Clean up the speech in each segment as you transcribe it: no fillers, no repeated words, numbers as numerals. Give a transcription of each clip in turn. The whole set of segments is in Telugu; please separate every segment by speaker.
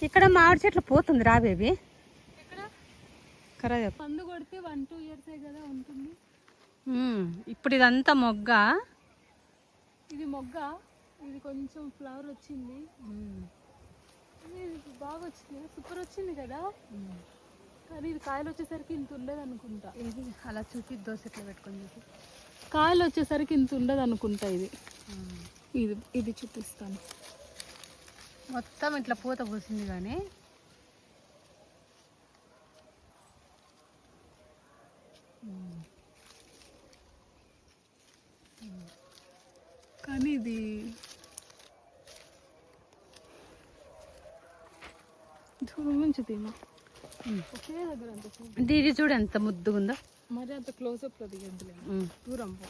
Speaker 1: ఇక్కడ మామిడి చెట్లు పోతుంది రా బేబీ. కరా
Speaker 2: పండు కొడితే 1-2 years కదా ఉంటుంది.
Speaker 1: ఇప్పుడు ఇదంతా మొగ్గ,
Speaker 2: ఇది మొగ్గ, ఇది కొంచెం ఫ్లవర్ వచ్చింది. ఇది బాగా వచ్చింది, సూపర్ వచ్చింది కదా. కానీ ఇది కాయలు వచ్చేసరికి ఇంత ఉండదు అనుకుంటా.
Speaker 1: ఇది అలా చూపి దోశ ఎట్లా పెట్టుకొని చూపి.
Speaker 2: కాయలు వచ్చేసరికి ఇంత ఉండదు అనుకుంటా. ఇది చూపిస్తాను.
Speaker 1: మొత్తం ఇట్లా పూత పూసింది కానీ
Speaker 2: ఇది దూరం నుంచి తిన్నా. ఒకే దగ్గర అంత
Speaker 1: ఇది చూడు ఎంత ముద్దుగా ఉందో.
Speaker 2: మరి అంత క్లోజ్అప్ లో దిగండి, దూరం పో.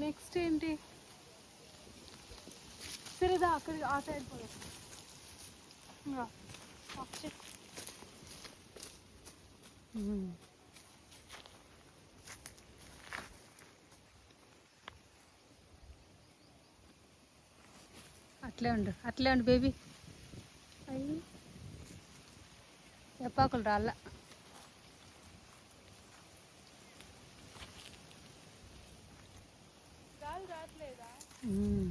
Speaker 2: నెక్స్ట్ ఏంటి? సరేదా అక్కడ ఆ సైడ్ పోదాం.
Speaker 1: అట్లే ఉండు బేబీ. అయ్యి ఎప్పాకులు రాళ్ళ.
Speaker 2: రావట్లేదా?
Speaker 1: Mm.